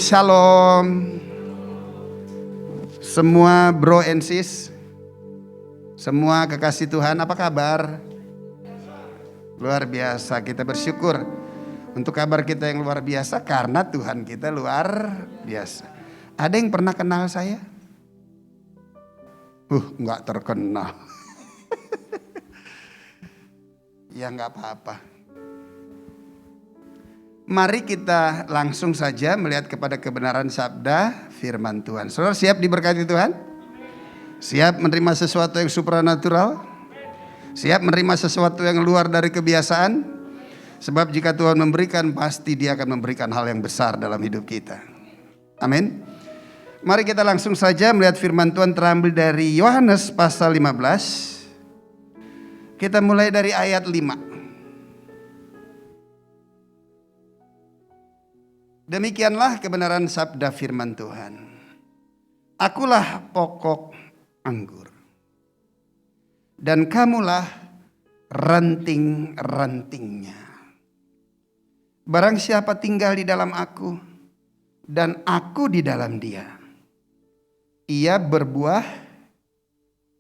Shalom semua bro and sis, semua kekasih Tuhan, apa kabar? Luar biasa, kita bersyukur untuk kabar kita yang luar biasa karena Tuhan kita luar biasa. Ada yang pernah kenal saya? Nggak terkenal. Ya nggak apa-apa. Mari kita langsung saja melihat kepada kebenaran sabda firman Tuhan. Saudara siap diberkati Tuhan? Siap menerima sesuatu yang supranatural? Siap menerima sesuatu yang luar dari kebiasaan? Sebab jika Tuhan memberikan, pasti Dia akan memberikan hal yang besar dalam hidup kita. Amin. Mari kita langsung saja melihat firman Tuhan terambil dari Yohanes pasal 15. Kita mulai dari ayat 5. Demikianlah kebenaran sabda firman Tuhan. Akulah pokok anggur, dan kamulah ranting-rantingnya. Barang siapa tinggal di dalam aku, dan aku di dalam dia, ia berbuah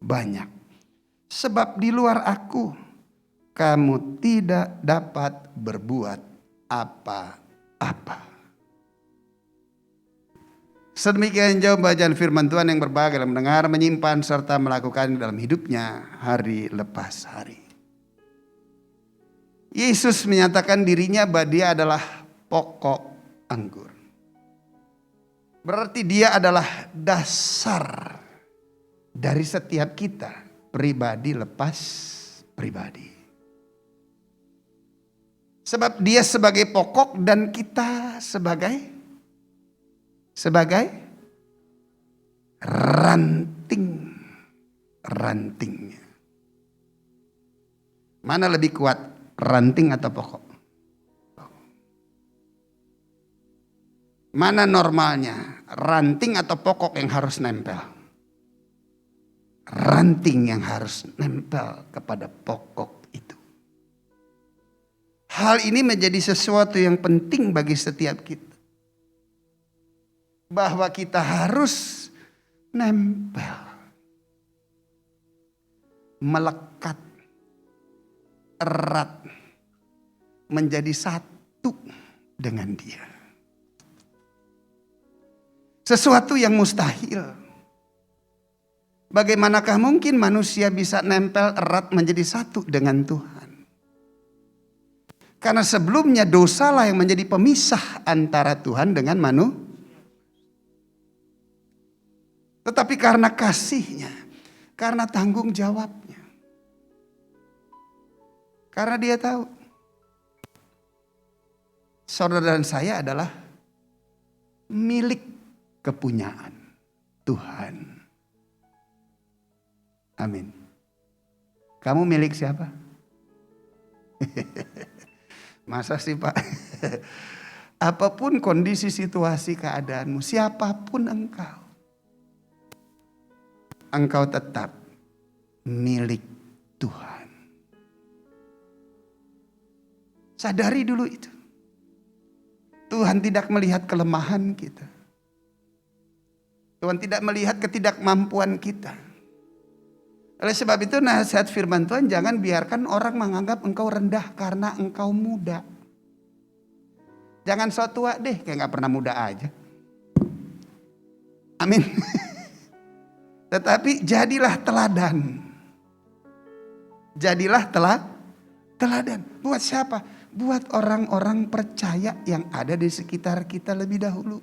banyak. Sebab di luar aku, kamu tidak dapat berbuat apa-apa. Sedemikian jauh bacaan firman Tuhan yang berbahagia dalam mendengar, menyimpan, serta melakukan dalam hidupnya hari lepas hari. Yesus menyatakan dirinya bahwa Dia adalah pokok anggur. Berarti Dia adalah dasar dari setiap kita, pribadi lepas pribadi. Sebab Dia sebagai pokok dan kita sebagai rantingnya. Mana lebih kuat, ranting atau pokok? Mana normalnya, ranting atau pokok yang harus nempel? Ranting yang harus nempel kepada pokok itu. Hal ini menjadi sesuatu yang penting bagi setiap kita. Bahwa kita harus nempel, melekat, erat, menjadi satu dengan Dia. Sesuatu yang mustahil. Bagaimanakah mungkin manusia bisa nempel erat menjadi satu dengan Tuhan? Karena sebelumnya dosalah yang menjadi pemisah antara Tuhan dengan manusia. Tetapi karena kasih-Nya, karena tanggung jawab-Nya, karena Dia tahu saudara dan saya adalah milik kepunyaan Tuhan. Amin. Kamu milik siapa? Masa sih Pak? Apapun kondisi, situasi, keadaanmu, siapapun engkau tetap milik Tuhan. Sadari dulu itu. Tuhan tidak melihat kelemahan kita. Tuhan tidak melihat ketidakmampuan kita. Oleh sebab itu nasihat firman Tuhan, jangan biarkan orang menganggap engkau rendah karena engkau muda. Jangan so tua deh, kayak gak pernah muda aja. Amin. Tetapi jadilah teladan. Jadilah teladan. Buat siapa? Buat orang-orang percaya yang ada di sekitar kita lebih dahulu.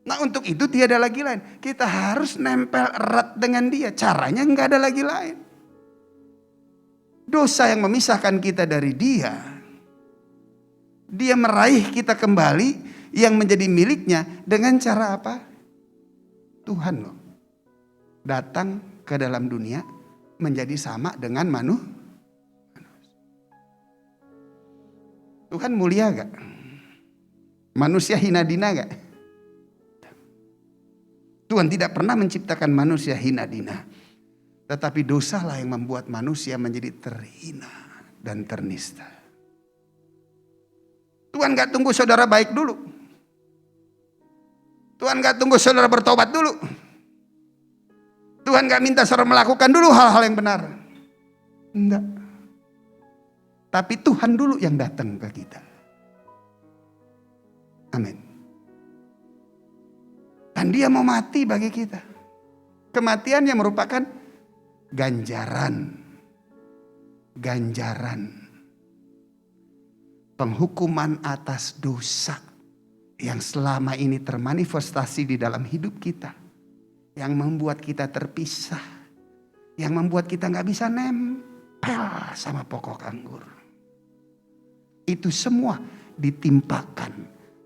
Nah untuk itu tiada lagi lain. Kita harus nempel erat dengan Dia. Caranya nggak ada lagi lain. Dosa yang memisahkan kita dari Dia. Dia meraih kita kembali yang menjadi miliknya dengan cara apa? Tuhan loh datang ke dalam dunia menjadi sama dengan manusia. Tuhan mulia gak? Manusia hina dina gak? Tuhan tidak pernah menciptakan manusia hina dina. Tetapi dosalah yang membuat manusia menjadi terhina dan ternista. Tuhan gak tunggu saudara baik dulu. Tuhan gak tunggu saudara bertobat dulu. Tuhan gak minta saudara melakukan dulu hal-hal yang benar. Enggak. Tapi Tuhan dulu yang datang ke kita. Amin. Dan dia mau mati bagi kita. Kematian yang merupakan ganjaran. Penghukuman atas dosa yang selama ini termanifestasi di dalam hidup kita. Yang membuat kita terpisah. Yang membuat kita gak bisa nempel sama pokok anggur. Itu semua ditimpakan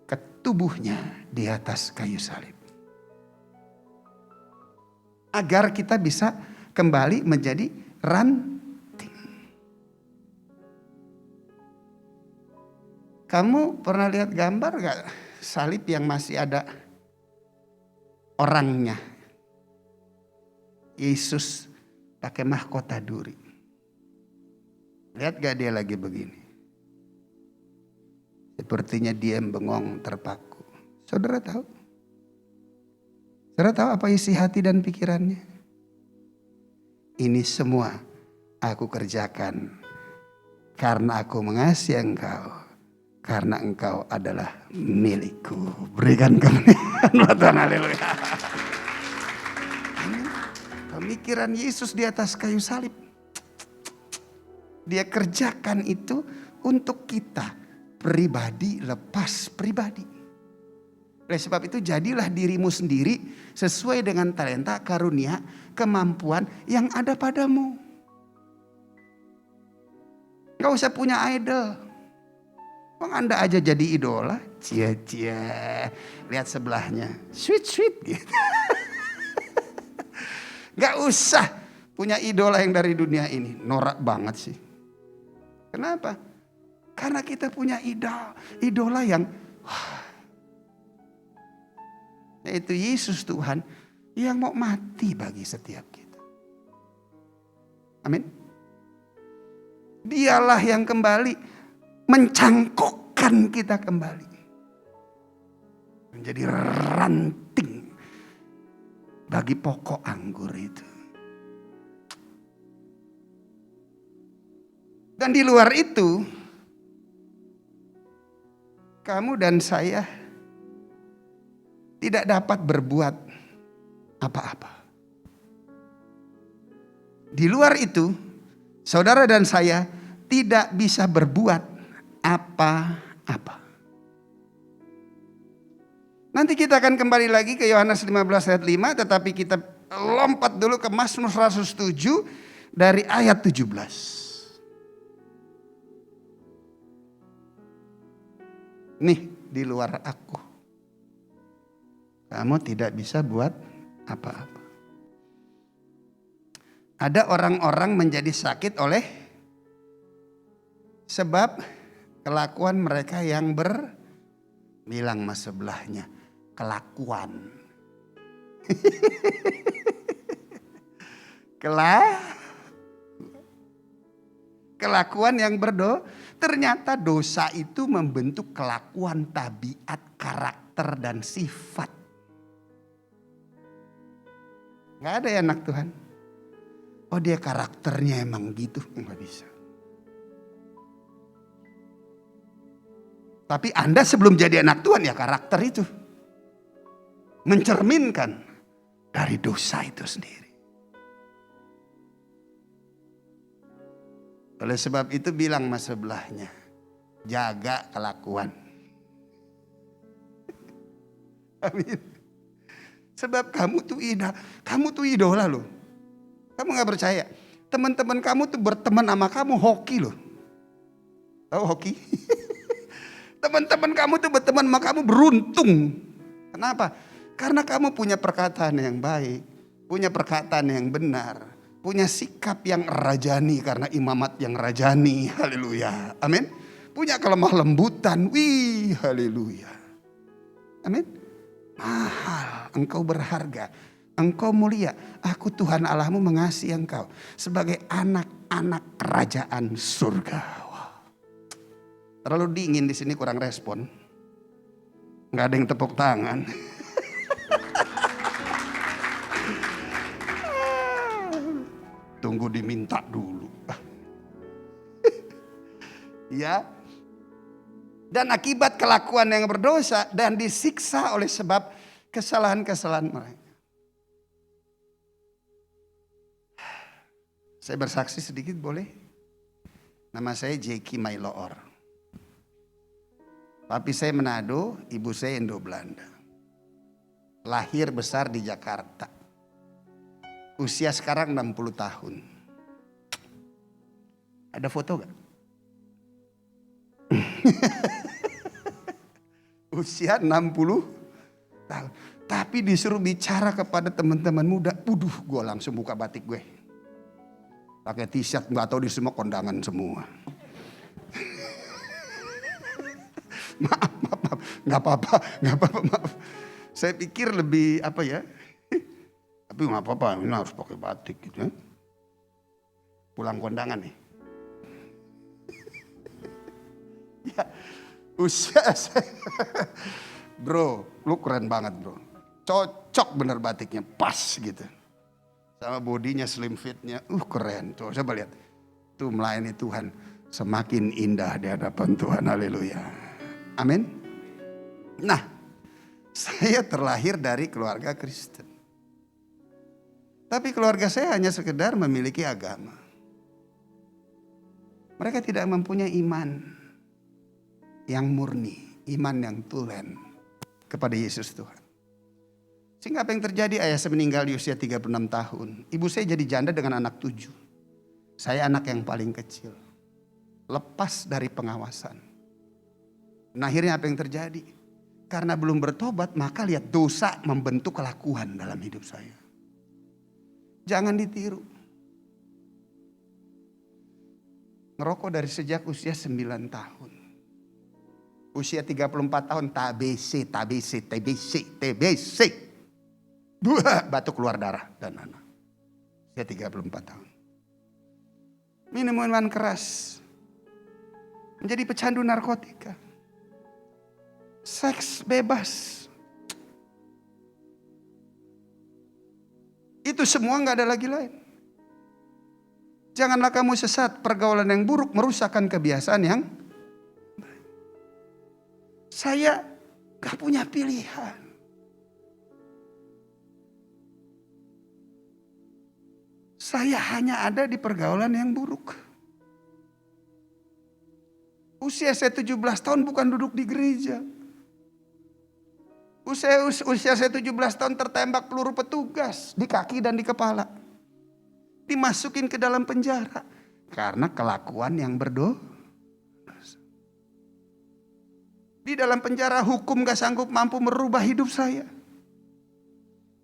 ke tubuhnya di atas kayu salib. Agar kita bisa kembali menjadi ranting. Kamu pernah lihat gambar gak salib yang masih ada orangnya? Yesus pakai mahkota duri. Lihat gak dia lagi begini? Sepertinya dia bengong terpaku. Saudara tahu? Saudara tahu apa isi hati dan pikirannya? Ini semua aku kerjakan karena aku mengasihi engkau. Karena engkau adalah milikku. Berikan kemuliaan buat Tuhan. Haleluya. Pemikiran Yesus di atas kayu salib. Dia kerjakan itu untuk kita. Pribadi lepas pribadi. Oleh sebab itu jadilah dirimu sendiri sesuai dengan talenta, karunia, kemampuan yang ada padamu. Gak usah punya idol. Anda aja jadi idola. Cia-cia. Lihat sebelahnya. Sweet gitu. Gak usah punya idola yang dari dunia ini. Norak banget sih. Kenapa? Karena kita punya idola yang yaitu Yesus Tuhan yang mau mati bagi setiap kita. Amin. Dialah yang kembali mencangkokkan kita kembali. Menjadi ranting bagi pokok anggur itu. Dan di luar itu, kamu dan saya tidak dapat berbuat apa-apa. Di luar itu, saudara dan saya tidak bisa berbuat apa-apa. Nanti kita akan kembali lagi ke Yohanes 15 ayat 5. Tetapi kita lompat dulu ke Mazmur 107 dari ayat 17. Nih di luar aku. Kamu tidak bisa buat apa-apa. Ada orang-orang menjadi sakit oleh sebab kelakuan mereka yang bilang mas sebelahnya kelakuan. Kelakuan yang ternyata dosa itu membentuk kelakuan, tabiat, karakter dan sifat. Gak ada ya anak Tuhan. Oh dia karakternya emang gitu. Gak bisa. Tapi Anda sebelum jadi anak Tuhan ya karakter itu. Mencerminkan dari dosa itu sendiri. Oleh sebab itu bilang mas sebelahnya. Jaga kelakuan. Amin. Sebab kamu tuh idola loh. Kamu gak percaya? Teman-teman kamu tuh berteman sama kamu hoki loh. Tahu hoki? Teman-teman kamu tuh berteman sama kamu beruntung. Kenapa? Karena kamu punya perkataan yang baik. Punya perkataan yang benar. Punya sikap yang rajani karena imamat yang rajani. Haleluya. Amin. Punya kelemah lembutan. Wih, haleluya. Amin. Mahal, engkau berharga, engkau mulia. Aku Tuhan Allahmu mengasihi engkau sebagai anak-anak kerajaan surga. Wow. Terlalu dingin di sini, kurang respon. Nggak ada yang tepuk tangan. Tunggu diminta dulu. Ya. Dan akibat kelakuan yang berdosa dan disiksa oleh sebab kesalahan-kesalahan mereka. Saya bersaksi sedikit boleh? Nama saya Jeki Mailoor. Papi saya Manado, ibu saya Indo-Belanda. Lahir besar di Jakarta. Usia sekarang 60 tahun. Ada foto gak? Usia 60 tahun. Tapi disuruh bicara kepada teman-teman muda. Gue langsung buka batik gue. Pakai t-shirt, gak tahu di semua kondangan semua. Maaf. Gak apa-apa, maaf. Saya pikir lebih apa ya. Tapi gak apa-apa, ini harus pakai batik gitu ya. Pulang kondangan nih. Ya, usia saya. Bro, lu keren banget bro. Cocok bener batiknya, pas gitu. Sama bodinya, slim fitnya, keren. Tuh, coba lihat. Tuh melayani Tuhan, semakin indah di hadapan Tuhan, haleluya. Amin. Nah, saya terlahir dari keluarga Kristen. Tapi keluarga saya hanya sekedar memiliki agama. Mereka tidak mempunyai iman yang murni, iman yang tulen kepada Yesus Tuhan. Sehingga apa yang terjadi, ayah saya meninggal di usia 36 tahun. Ibu saya jadi janda dengan anak 7. Saya anak yang paling kecil. Lepas dari pengawasan. Nah akhirnya apa yang terjadi? Karena belum bertobat, maka lihat dosa membentuk kelakuan dalam hidup saya. Jangan ditiru. Ngerokok dari sejak usia 9 tahun. Usia 34 tahun TBC. Batuk keluar darah dan anak. Usia 34 tahun. Minum minuman keras. Menjadi pecandu narkotika. Seks bebas. Itu semua gak ada lagi lain. Janganlah kamu sesat, pergaulan yang buruk merusakkan kebiasaan yang baik. Saya gak punya pilihan. Saya hanya ada di pergaulan yang buruk. Usia saya 17 tahun bukan duduk di gereja. Usia saya 17 tahun tertembak peluru petugas di kaki dan di kepala. Dimasukin ke dalam penjara karena kelakuan yang berdosa. Di dalam penjara hukum gak sanggup mampu merubah hidup saya.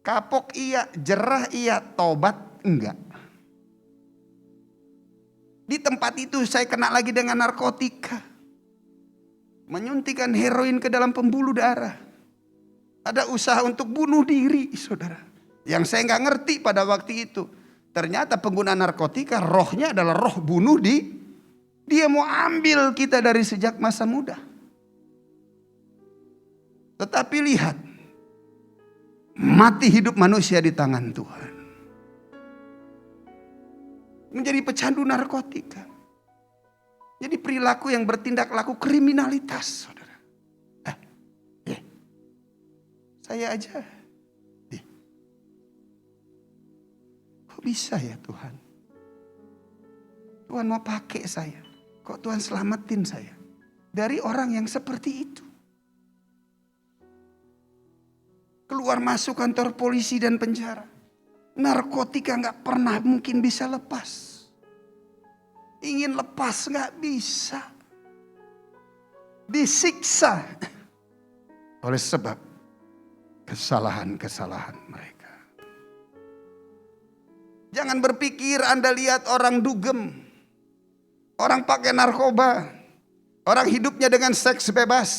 Kapok iya, jerah iya, tobat enggak. Di tempat itu saya kena lagi dengan narkotika. Menyuntikkan heroin ke dalam pembuluh darah. Ada usaha untuk bunuh diri, saudara. Yang saya nggak ngerti pada waktu itu. Ternyata pengguna narkotika rohnya adalah roh bunuh diri. Dia mau ambil kita dari sejak masa muda. Tetapi lihat. Mati hidup manusia di tangan Tuhan. Menjadi pecandu narkotika. Jadi perilaku yang bertindak laku kriminalitas, saudara. Saya aja. Kok bisa ya Tuhan? Tuhan mau pakai saya. Kok Tuhan selamatin saya? Dari orang yang seperti itu. Keluar masuk kantor polisi dan penjara. Narkotika gak pernah mungkin bisa lepas. Ingin lepas gak bisa. Disiksa. Oleh sebab kesalahan-kesalahan mereka. Jangan berpikir Anda lihat orang dugem. Orang pakai narkoba. Orang hidupnya dengan seks bebas.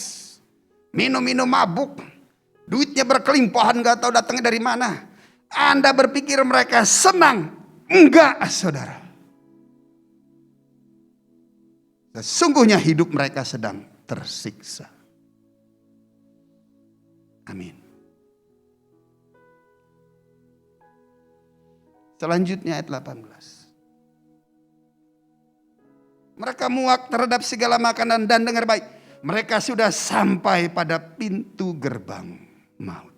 Minum-minum mabuk. Duitnya berkelimpahan gak tahu datangnya dari mana. Anda berpikir mereka senang. Enggak saudara. Sesungguhnya hidup mereka sedang tersiksa. Amin. Selanjutnya ayat 18. Mereka muak terhadap segala makanan dan dengar baik. Mereka sudah sampai pada pintu gerbang maut.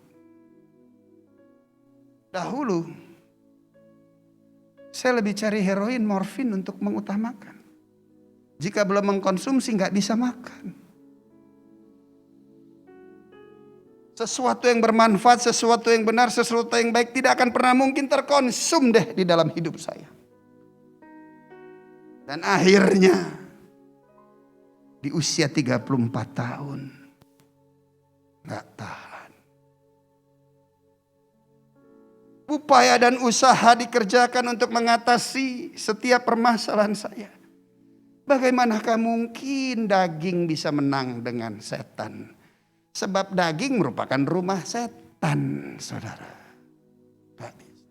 Dahulu saya lebih cari heroin, morfin untuk mengutamakan. Jika belum mengkonsumsi nggak bisa makan. Sesuatu yang bermanfaat, sesuatu yang benar, sesuatu yang baik tidak akan pernah mungkin terkonsum deh di dalam hidup saya. Dan akhirnya di usia 34 tahun gak tahan. Upaya dan usaha dikerjakan untuk mengatasi setiap permasalahan saya. Bagaimanakah mungkin daging bisa menang dengan setan? Sebab daging merupakan rumah setan, saudara. Gak bisa.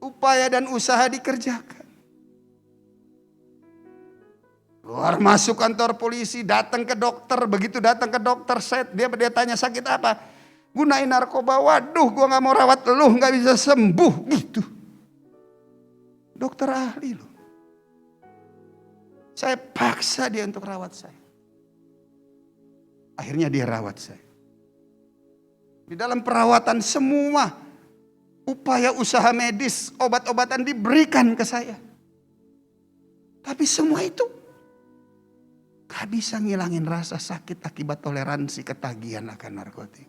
Upaya dan usaha dikerjakan. Keluar masuk kantor polisi, datang ke dokter. Begitu datang ke dokter, dia tanya sakit apa? Gunain narkoba. Waduh, gua gak mau rawat lu, gak bisa sembuh gitu. Dokter ahli loh. Saya paksa dia untuk rawat saya. Akhirnya dia rawat saya. Di dalam perawatan semua upaya usaha medis, obat-obatan diberikan ke saya. Tapi semua itu gak bisa ngilangin rasa sakit akibat toleransi ketagihan akan narkotik.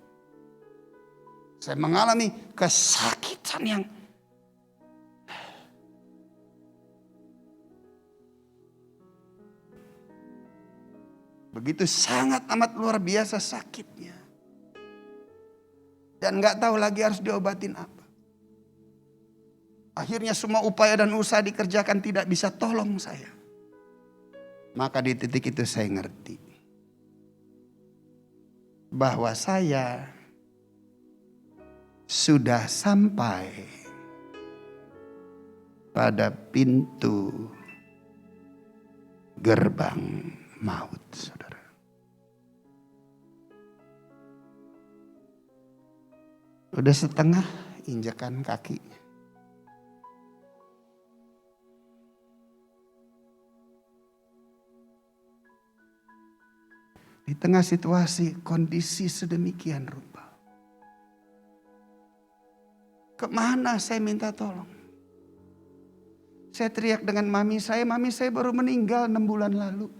Saya mengalami kesakitan yang begitu sangat amat luar biasa sakitnya. Dan gak tahu lagi harus diobatin apa. Akhirnya semua upaya dan usaha dikerjakan tidak bisa tolong saya. Maka di titik itu saya ngerti bahwa saya sudah sampai pada pintu gerbang maut, saudara. Udah setengah injakan kaki. Di tengah situasi kondisi sedemikian rupa. Kemana saya minta tolong? Saya teriak dengan mami saya baru meninggal 6 bulan lalu.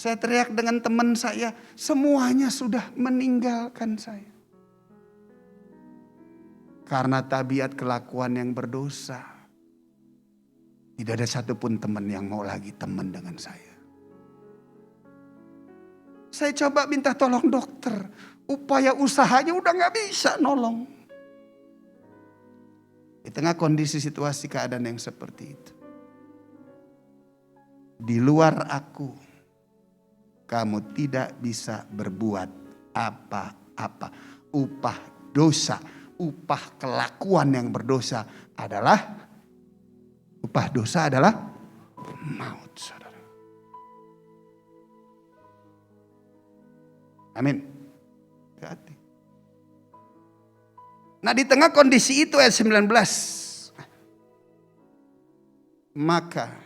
Saya teriak dengan teman saya, semuanya sudah meninggalkan saya. Karena tabiat kelakuan yang berdosa. Tidak ada satupun teman yang mau lagi teman dengan saya. Saya coba minta tolong dokter. Upaya usahanya udah gak bisa nolong. Di tengah kondisi situasi keadaan yang seperti itu. Di luar aku, kamu tidak bisa berbuat apa-apa. Upah dosa, upah kelakuan yang berdosa adalah maut, saudara. Amin. Hati. Nah, di tengah kondisi itu ayat 19. Maka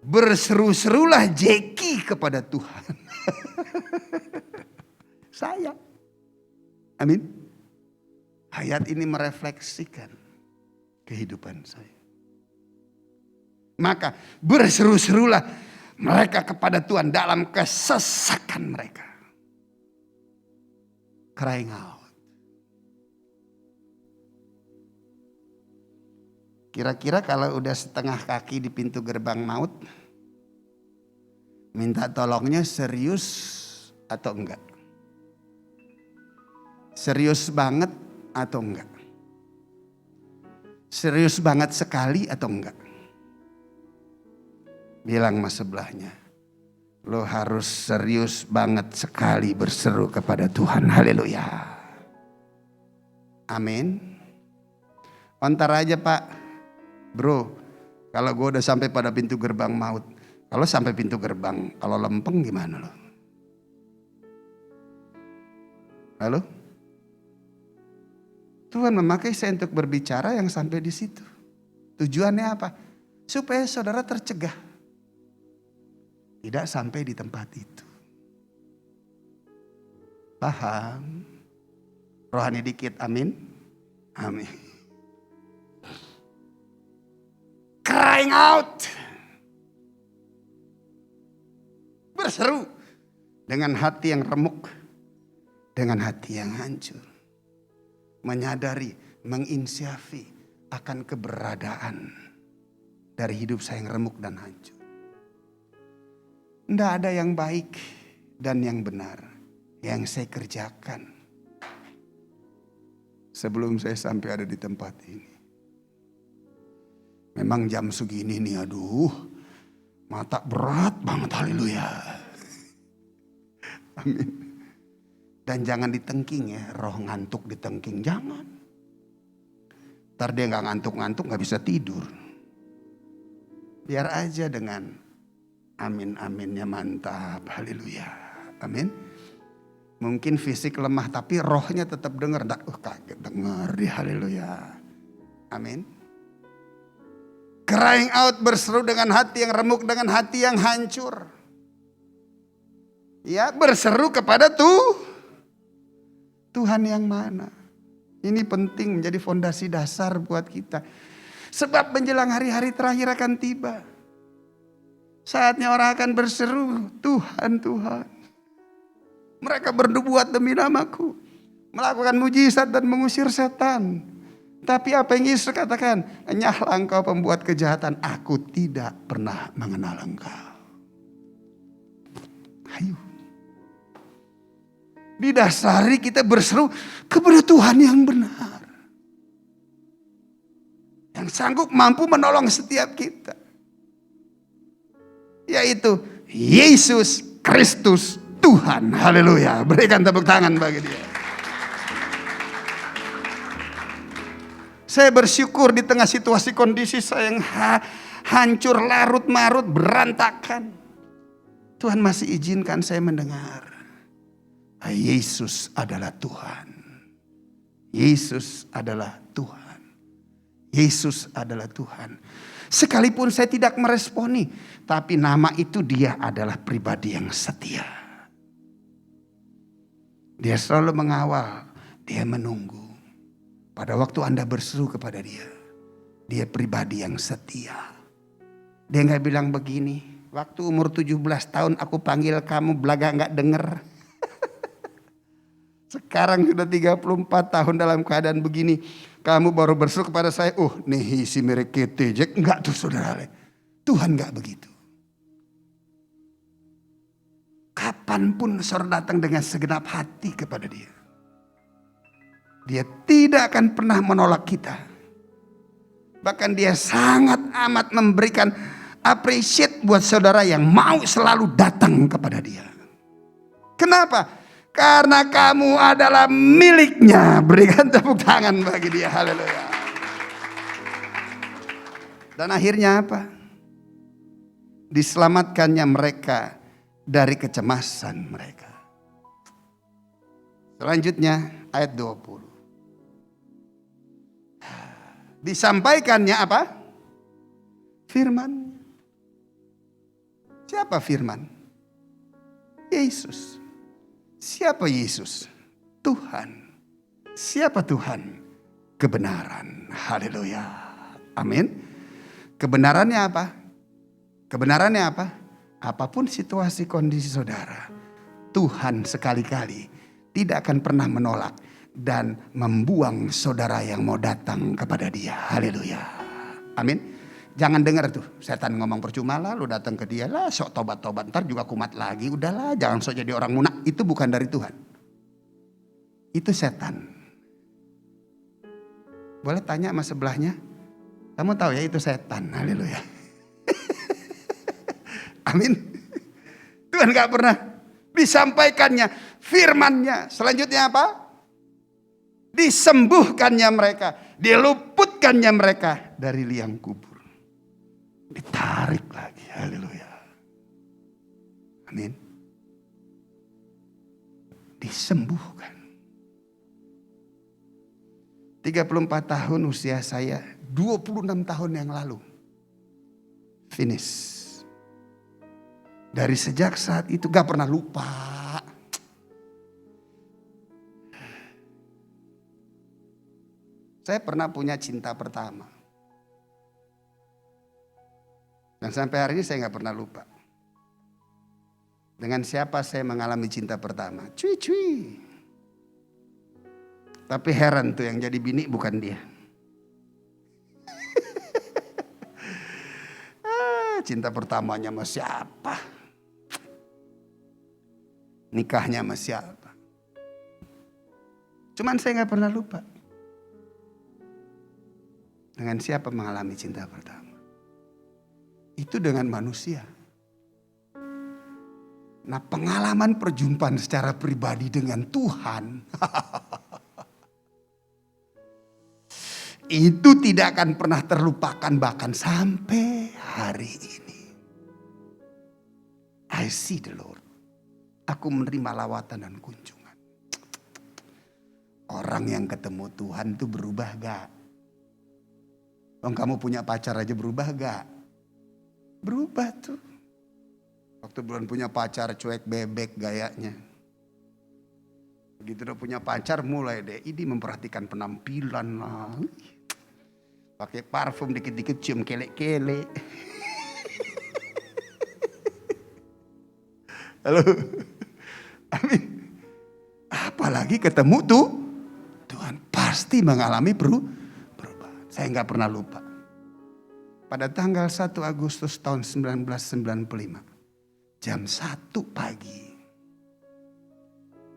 berseru-serulah Jeki kepada Tuhan. Saya. Amin. Ayat ini merefleksikan kehidupan saya. Maka berseru-serulah mereka kepada Tuhan dalam kesesakan mereka. Crying out. Kira-kira kalau udah setengah kaki di pintu gerbang maut, minta tolongnya serius atau enggak? Serius banget atau enggak? Serius banget sekali atau enggak? Bilang mas sebelahnya, lo harus serius banget sekali berseru kepada Tuhan. Haleluya. Amin. Ontar aja Pak. Bro, kalau gue udah sampai pada pintu gerbang maut. Kalau sampai pintu gerbang, kalau lempeng gimana lo? Halo? Tuhan memakai saya untuk berbicara yang sampai di situ. Tujuannya apa? Supaya saudara tercegah. Tidak sampai di tempat itu. Paham? Rohani dikit, amin? Amin. Crying out. Berseru. Dengan hati yang remuk. Dengan hati yang hancur. Menyadari, menginsiafi akan keberadaan dari hidup saya yang remuk dan hancur. Tidak ada yang baik dan yang benar yang saya kerjakan sebelum saya sampai ada di tempat ini. Memang jam segini nih, aduh, mata berat banget, haleluya. Amin. Dan jangan ditengking ya, roh ngantuk ditengking, jangan. Ntar dia gak ngantuk-ngantuk gak bisa tidur. Biar aja dengan amin-aminnya mantap, haleluya, amin. Mungkin fisik lemah tapi rohnya tetap dengar. Kaget dengar di haleluya, amin. Crying out, berseru dengan hati yang remuk, dengan hati yang hancur. Ya, berseru kepada Tuhan yang mana. Ini penting menjadi fondasi dasar buat kita. Sebab menjelang hari-hari terakhir akan tiba. Saatnya orang akan berseru, Tuhan, Tuhan. Mereka bernubuat demi namaku. Melakukan mujizat dan mengusir setan. Tapi apa yang Yesus katakan? Enyahlah engkau pembuat kejahatan. Aku tidak pernah mengenal engkau. Ayo. Didasari kita berseru kepada Tuhan yang benar. Yang sanggup mampu menolong setiap kita. Yaitu Yesus Kristus Tuhan. Haleluya. Berikan tepuk tangan bagi dia. Saya bersyukur di tengah situasi kondisi saya yang hancur, larut marut, berantakan. Tuhan masih izinkan saya mendengar. Yesus adalah Tuhan. Yesus adalah Tuhan. Yesus adalah Tuhan. Sekalipun saya tidak meresponi, tapi nama itu dia adalah pribadi yang setia. Dia selalu mengawal, dia menunggu. Pada waktu Anda berseru kepada dia, dia pribadi yang setia. Dia gak bilang begini, waktu umur 17 tahun aku panggil kamu belaga gak denger. Sekarang sudah 34 tahun dalam keadaan begini. Kamu baru berseru kepada saya. Nehi si merekete. Enggak tuh saudara. Tuhan enggak begitu. Kapanpun saudara datang dengan segenap hati kepada dia. Dia tidak akan pernah menolak kita. Bahkan dia sangat amat memberikan appreciate buat saudara yang mau selalu datang kepada dia. Kenapa? Karena kamu adalah miliknya. Berikan tepuk tangan bagi dia. Haleluya. Dan akhirnya apa? Diselamatkannya mereka dari kecemasan mereka. Selanjutnya ayat 20. Disampaikannya apa? Firman. Siapa firman? Yesus. Siapa Yesus? Tuhan. Siapa Tuhan? Kebenaran. Haleluya. Amin. Kebenarannya apa? Kebenarannya apa? Apapun situasi kondisi saudara, Tuhan sekali-kali tidak akan pernah menolak dan membuang saudara yang mau datang kepada dia. Haleluya. Amin. Jangan dengar tuh setan ngomong percuma lah, lu datang ke dia lah, sok tobat-tobat ntar juga kumat lagi. Udahlah, jangan sok jadi orang munak. Itu bukan dari Tuhan. Itu setan. Boleh tanya sama sebelahnya, kamu tahu ya itu setan. Haleluya. Amin. Tuhan gak pernah. Disampaikannya firmannya. Selanjutnya apa? Disembuhkannya mereka. diluputkannya mereka dari liang kubur. Ditarik lagi, haleluya. Amin. Disembuhkan. 34 tahun usia saya, 26 tahun yang lalu. Finish. Dari sejak saat itu gak pernah lupa. Saya pernah punya cinta pertama. Dan sampai hari ini saya gak pernah lupa. Dengan siapa saya mengalami cinta pertama? Cuy. Tapi heran tuh yang jadi bini bukan dia. Cinta pertamanya sama siapa? Nikahnya sama siapa? Cuman saya gak pernah lupa. Dengan siapa mengalami cinta pertama? Itu dengan manusia. Nah, pengalaman perjumpaan secara pribadi dengan Tuhan itu tidak akan pernah terlupakan bahkan sampai hari ini. I see the Lord. Aku menerima lawatan dan kunjungan. Orang yang ketemu Tuhan itu berubah gak? Kamu punya pacar aja berubah gak? Berubah tuh. Waktu belum punya pacar cuek bebek gayanya. Begitu udah punya pacar mulai deh. Ini memperhatikan penampilan lah. Pakai parfum dikit-dikit cium kelek-kelek. Halo. Amin. Apalagi ketemu tuh Tuhan pasti mengalami perubahan. Saya nggak pernah lupa. Pada tanggal 1 Agustus tahun 1995. Jam 1 pagi.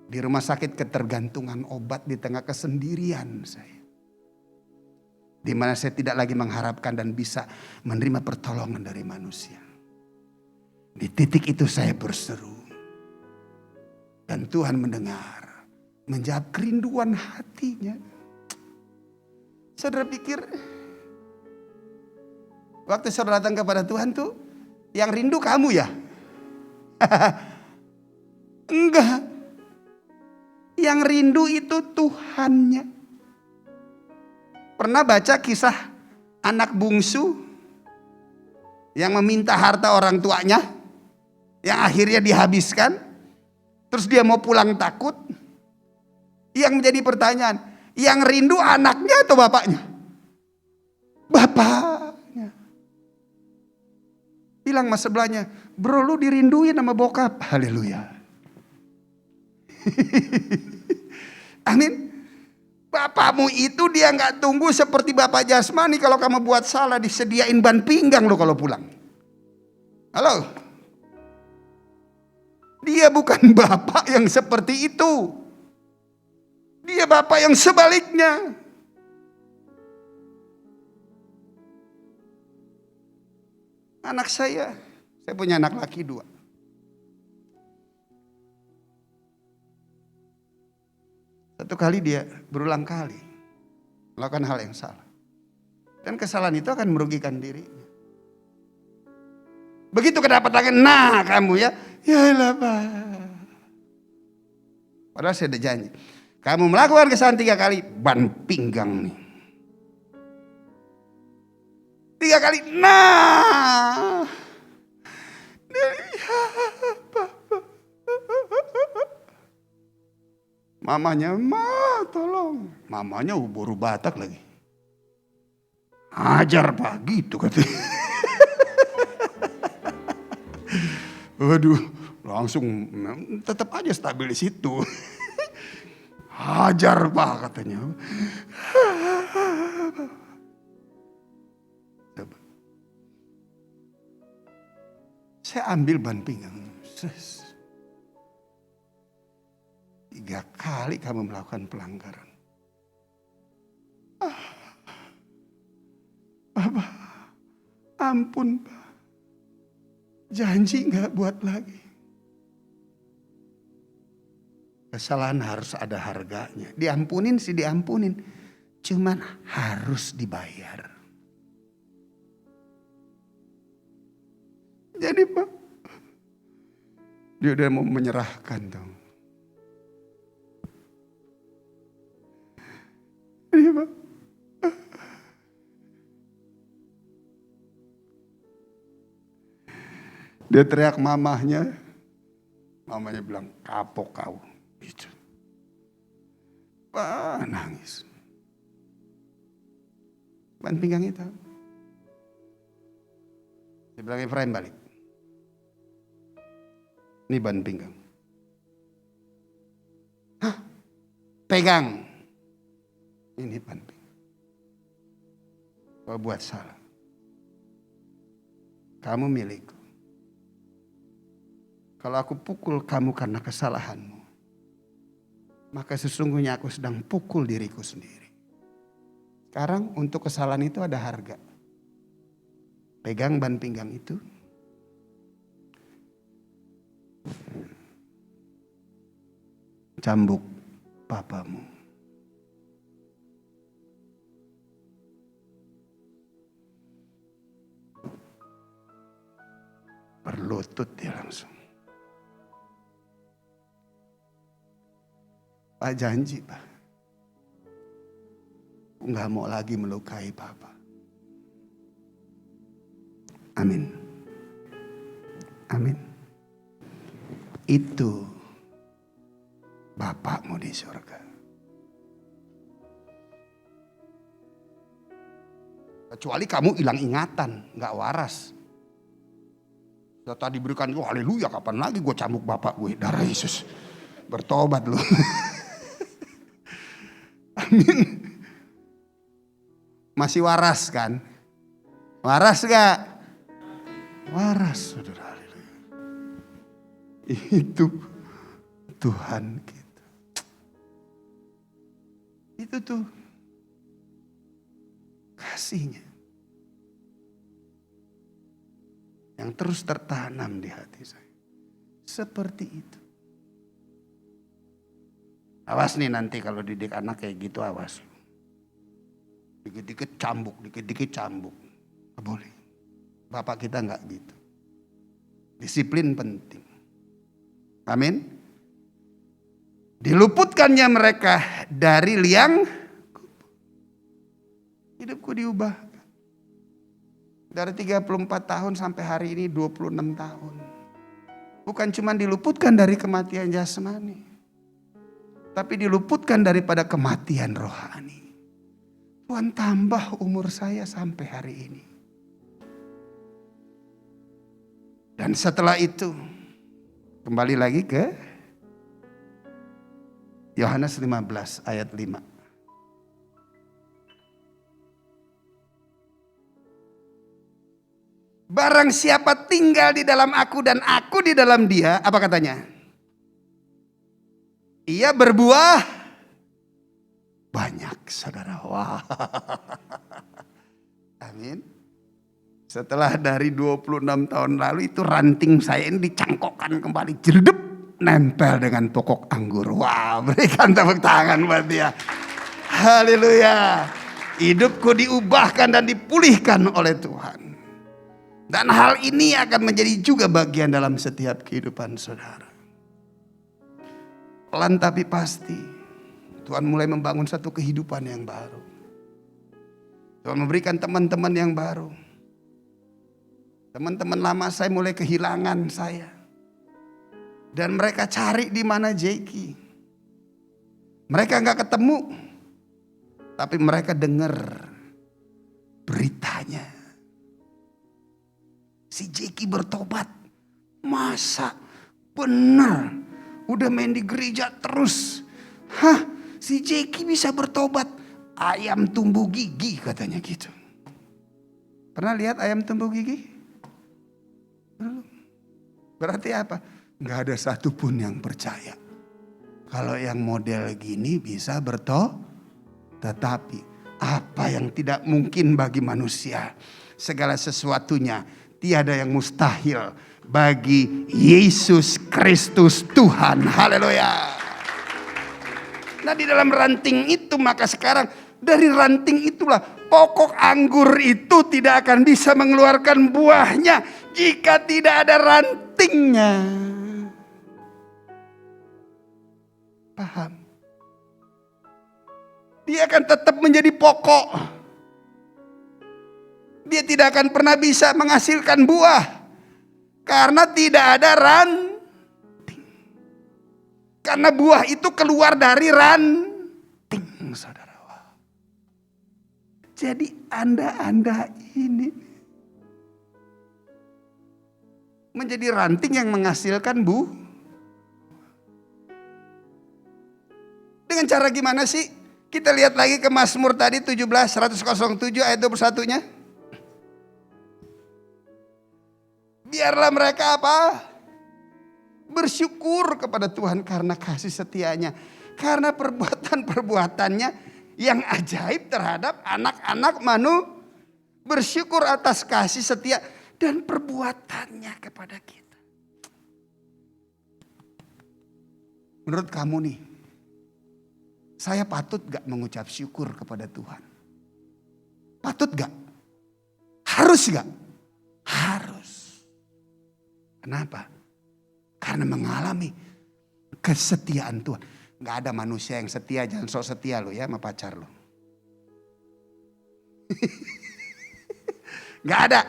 Di rumah sakit ketergantungan obat di tengah kesendirian saya. Di mana saya tidak lagi mengharapkan dan bisa menerima pertolongan dari manusia. Di titik itu saya berseru. Dan Tuhan mendengar. Menjawab kerinduan hatinya. Saudara pikir. Waktu saudara datang kepada Tuhan tuh. Yang rindu kamu ya? Enggak. Yang rindu itu Tuhannya. Pernah baca kisah anak bungsu. Yang meminta harta orang tuanya. Yang akhirnya dihabiskan. Terus dia mau pulang takut. Yang menjadi pertanyaan. Yang rindu anaknya atau bapaknya? Bapaknya. Bilang mas sebelahnya. Bro lu dirinduin sama bokap. Haleluya. Amin. Bapakmu itu dia gak tunggu seperti bapak jasmani. Kalau kamu buat salah disediain ban pinggang lo kalau pulang. Halo. Dia bukan bapak yang seperti itu. Dia bapak yang sebaliknya. Anak saya punya anak laki 2. Satu kali dia berulang kali melakukan hal yang salah. Dan kesalahan itu akan merugikan dirinya. Begitu kedapatan, nah kamu ya. Ya elah Pak. Padahal saya udah janji. Kamu melakukan kesalahan 3 kali, ban pinggang nih. 3 kali, nah. Mamanya, tolong. Mamanya baru Batak lagi. Ajar Pak, gitu katanya. Waduh, langsung tetap aja stabil di situ. Hajar Pak katanya. Saya ambil ban pinggang. 3 kali kamu melakukan pelanggaran. Bapak, ampun Pak. Janji gak buat lagi. Kesalahan harus ada harganya. Diampunin sih diampunin. Cuman harus dibayar. Jadi Pak, dia udah mau menyerahkan tuh. Jadi Pak, dia teriak mamahnya. Mamanya bilang, kapok kau. Gitu. Wah, nangis. Ban pinggang itu. Dia bilang, Efraim balik. Ini ban pinggang. Hah? Pegang. Ini ban pinggang. Kau buat salah. Kamu milikku. Kalau aku pukul kamu karena kesalahanmu, maka sesungguhnya aku sedang pukul diriku sendiri. Sekarang untuk kesalahan itu ada harga. Pegang ban pinggang itu. Cambuk papamu. Berlutut dia langsung. Pak janji Pak, aku gak mau lagi melukai Papa. Amin. Amin. Itu Bapakmu di surga. Kecuali kamu hilang ingatan, gak waras. Tadi berikan, oh haleluya, kapan lagi gue cambuk bapak gue, darah Yesus. Bertobat lu. Amin. Masih waras kan? Waras gak? Waras saudara. Itu Tuhan kita. Itu tuh kasihnya. Yang terus tertanam di hati saya. Seperti itu. Awas nih nanti kalau didik anak kayak gitu, awas. Dikit-dikit cambuk, dikit-dikit cambuk. Gak boleh. Bapak kita gak gitu. Disiplin penting. Amin. Diluputkannya mereka dari liang kubur. Hidupku diubah. Dari 34 tahun sampai hari ini 26 tahun. Bukan cuma diluputkan dari kematian jasmani. Tapi diluputkan daripada kematian rohani. Tuhan tambah umur saya sampai hari ini. Dan setelah itu kembali lagi ke Yohanes 15 ayat 5. Barang siapa tinggal di dalam aku dan aku di dalam dia, apa katanya? Ia berbuah banyak, saudara. Wah. Amin. Setelah dari 26 tahun lalu itu ranting saya ini dicangkokkan kembali. Jeldep, nempel dengan pokok anggur. Wah, berikan tepuk tangan buat dia. Haleluya. Hidupku diubahkan dan dipulihkan oleh Tuhan. Dan hal ini akan menjadi juga bagian dalam setiap kehidupan saudara. Pelan tapi pasti Tuhan mulai membangun satu kehidupan yang baru. Tuhan memberikan teman-teman yang baru. Teman-teman lama saya mulai kehilangan saya. Dan mereka cari di mana Jeki. Mereka nggak ketemu. Tapi mereka dengar beritanya. Si Jeki bertobat. Masa benar? Udah main di gereja terus. Hah, si Jeki bisa bertobat. Ayam tumbuh gigi katanya gitu. Pernah lihat ayam tumbuh gigi? Belum. Berarti apa? Gak ada satupun yang percaya. Kalau yang model gini bisa tetapi apa yang tidak mungkin bagi manusia? Segala sesuatunya tiada yang mustahil bagi Yesus Kristus Tuhan. Haleluya. Nah di dalam ranting itu maka sekarang Dari ranting itulah pokok anggur itu tidak akan bisa mengeluarkan buahnya jika tidak ada rantingnya. Paham? Dia akan tetap menjadi pokok. Dia tidak akan pernah bisa menghasilkan buah karena tidak ada ranting. Karena buah itu keluar dari ranting, saudara. Jadi Anda ini menjadi ranting yang menghasilkan dengan cara gimana sih? Kita lihat lagi ke Mazmur tadi 107 ayat 21-nya. Biarlah mereka apa? Bersyukur kepada Tuhan karena kasih setianya. Karena perbuatan-perbuatannya yang ajaib terhadap anak-anak manusia. Bersyukur atas kasih setia dan perbuatannya kepada kita. Menurut kamu nih, saya patut gak mengucap syukur kepada Tuhan? Patut gak? Harus gak? Harus. Kenapa? Karena mengalami kesetiaan Tuhan. Gak ada manusia yang setia, jangan sok setia lo ya sama pacar lo. Gak ada.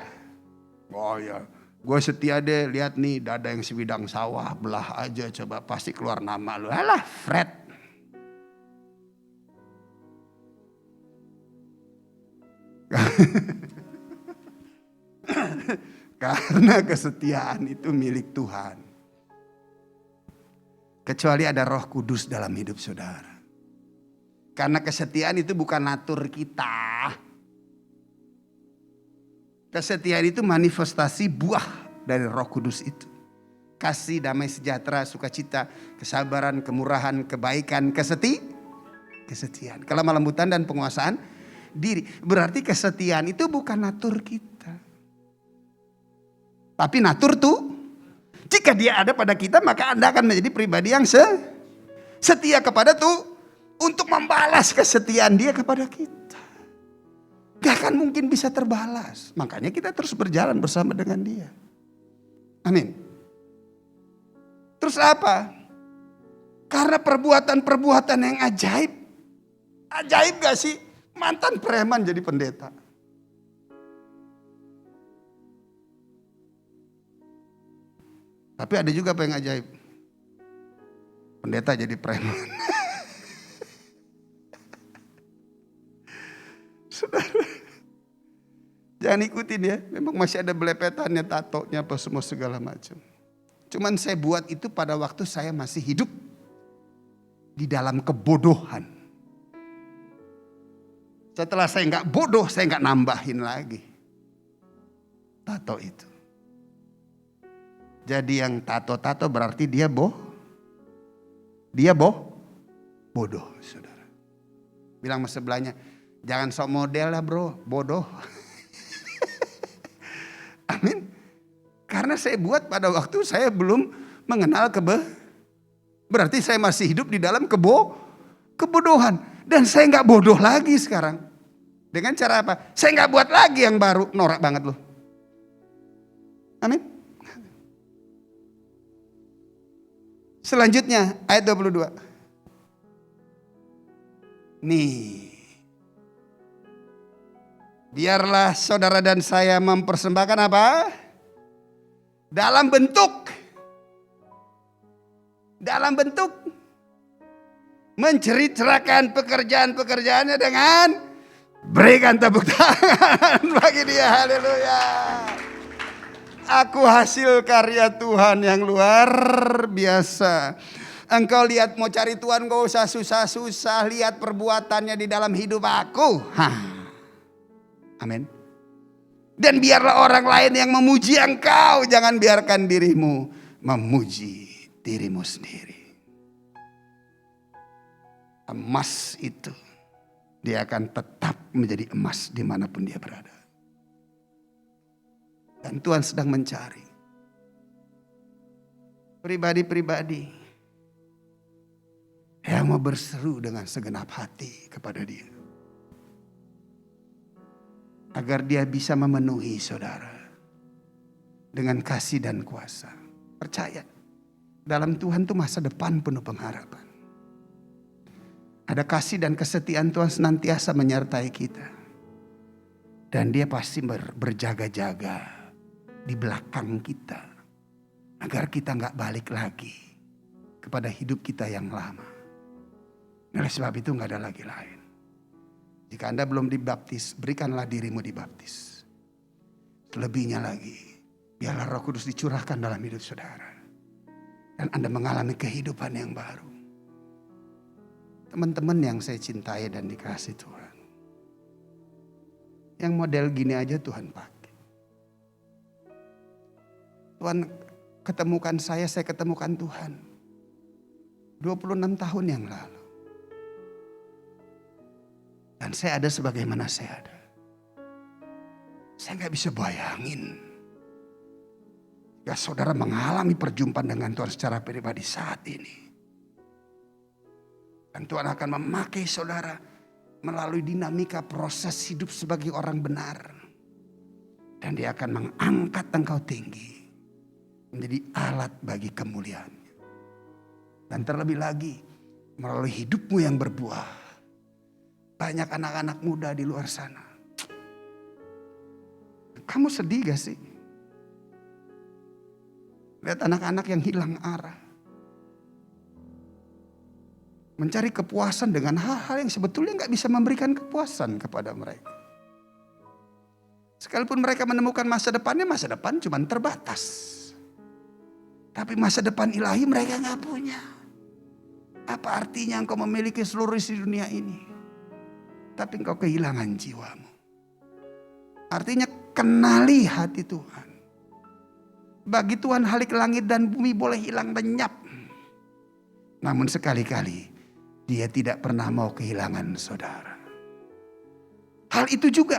Oh ya, gue setia deh, lihat nih dada yang sebidang sawah, belah aja coba pasti keluar nama lo. Alah Fred. Karena kesetiaan itu milik Tuhan. Kecuali ada Roh Kudus dalam hidup saudara. Karena kesetiaan itu bukan natur kita. Kesetiaan itu manifestasi buah dari Roh Kudus itu. Kasih, damai sejahtera, sukacita, kesabaran, kemurahan, kebaikan, kesetiaan, kelemah lembutan dan penguasaan diri. Berarti kesetiaan itu bukan natur kita. Tapi natur tuh, jika dia ada pada kita maka Anda akan menjadi pribadi yang setia kepada tuh untuk membalas kesetiaan dia kepada kita. Gak akan mungkin bisa terbalas. Makanya kita terus berjalan bersama dengan dia. Amin. Terus apa? Karena perbuatan-perbuatan yang ajaib. Ajaib gak sih? Mantan preman jadi pendeta. Tapi ada juga apa yang ajaib. Pendeta jadi preman. Saudara, jangan ikutin ya. Memang masih ada belepetannya, tatonya, apa semua segala macam. Cuman saya buat itu pada waktu saya masih hidup di dalam kebodohan. Setelah saya nggak bodoh, saya nggak nambahin lagi tato itu. Jadi yang tato-tato berarti dia bodoh, saudara. Bilang sama sebelahnya, jangan sok model lah bro, bodoh. Amin. Karena saya buat pada waktu saya belum mengenal berarti saya masih hidup di dalam kebodohan. Dan saya gak bodoh lagi sekarang. Dengan cara apa? Saya gak buat lagi yang baru. Norak banget loh. Amin. Selanjutnya ayat 22. Nih. Biarlah saudara dan saya mempersembahkan apa? Dalam bentuk menceritakan pekerjaan-pekerjaannya dengan berikan tepuk tangan bagi dia. Haleluya. Aku hasil karya Tuhan yang luar biasa. Engkau lihat mau cari Tuhan gak usah susah-susah. Lihat perbuatannya di dalam hidup aku. Amin. Dan biarlah orang lain yang memuji engkau. Jangan biarkan dirimu memuji dirimu sendiri. Emas itu dia akan tetap menjadi emas dimanapun dia berada. Dan Tuhan sedang mencari pribadi-pribadi yang mau berseru dengan segenap hati kepada dia. agar dia bisa memenuhi saudara dengan kasih dan kuasa. Percaya, dalam Tuhan tuh masa depan penuh pengharapan. Ada kasih dan kesetiaan Tuhan senantiasa menyertai kita. Dan dia pasti berjaga-jaga di belakang kita. Agar kita gak balik lagi kepada hidup kita yang lama. Oleh sebab itu gak ada lagi lain. Jika Anda belum dibaptis, berikanlah dirimu dibaptis. Selebihnya lagi, biarlah Roh Kudus dicurahkan dalam hidup saudara. Dan Anda mengalami kehidupan yang baru. Teman-teman yang saya cintai dan dikasih Tuhan. Yang model gini aja Tuhan pakai. Tuhan ketemukan saya ketemukan Tuhan. 26 tahun yang lalu. Dan saya ada sebagaimana saya ada. Saya gak bisa bayangin. Jika saudara mengalami perjumpaan dengan Tuhan secara pribadi saat ini. Dan Tuhan akan memakai saudara melalui dinamika proses hidup sebagai orang benar. Dan dia akan mengangkat engkau tinggi. Menjadi alat bagi kemuliaannya. Dan terlebih lagi melalui hidupmu yang berbuah. Banyak anak-anak muda di luar sana. Kamu sedih gak sih? Lihat anak-anak yang hilang arah. Mencari kepuasan dengan hal-hal yang sebetulnya gak bisa memberikan kepuasan kepada mereka. Sekalipun mereka menemukan masa depannya, masa depan cuma terbatas. Tapi masa depan ilahi mereka gak punya. Apa artinya engkau memiliki seluruh isi dunia ini? Tapi engkau kehilangan jiwamu. Artinya kenali hati Tuhan. Bagi Tuhan halik langit dan bumi boleh hilang lenyap. Namun sekali-kali dia tidak pernah mau kehilangan saudara. Hal itu juga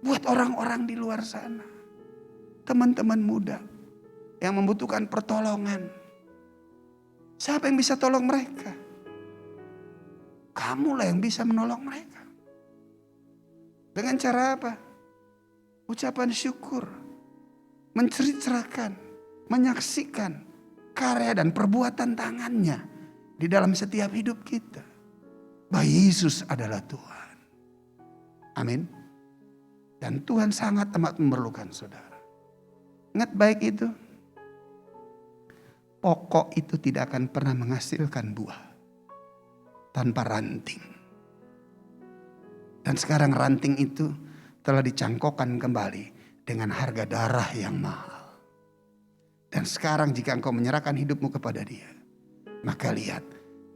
buat orang-orang di luar sana. Teman-teman muda yang membutuhkan pertolongan. Siapa yang bisa tolong mereka? Kamulah yang bisa menolong mereka. Dengan cara apa? Ucapan syukur. Menceritakan, menyaksikan karya dan perbuatan tangannya di dalam setiap hidup kita. Bahwa Yesus adalah Tuhan. Amin. Dan Tuhan sangat amat memerlukan saudara. Ingat baik itu. Pokok itu tidak akan pernah menghasilkan buah tanpa ranting. Dan sekarang ranting itu telah dicangkokkan kembali dengan harga darah yang mahal. Dan sekarang jika engkau menyerahkan hidupmu kepada dia, maka lihat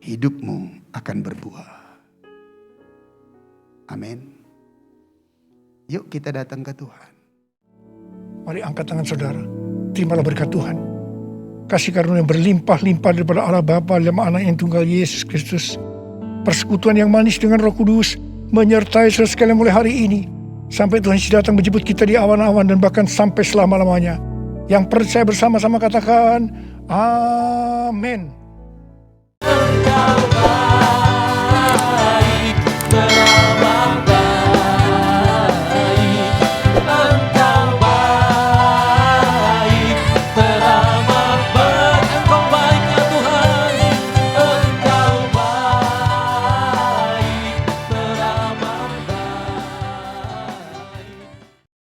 hidupmu akan berbuah. Amin. Yuk kita datang ke Tuhan. Mari angkat tangan saudara. Terimalah berkat Tuhan. Kasih karunia yang berlimpah-limpah daripada Allah Bapa dalam Anak yang tunggal Yesus Kristus. Persekutuan yang manis dengan Roh Kudus menyertai saudara sekalian mulai hari ini. Sampai Tuhan Yesus datang menjemput kita di awan-awan dan bahkan sampai selama-lamanya. Yang percaya bersama-sama katakan, Amin.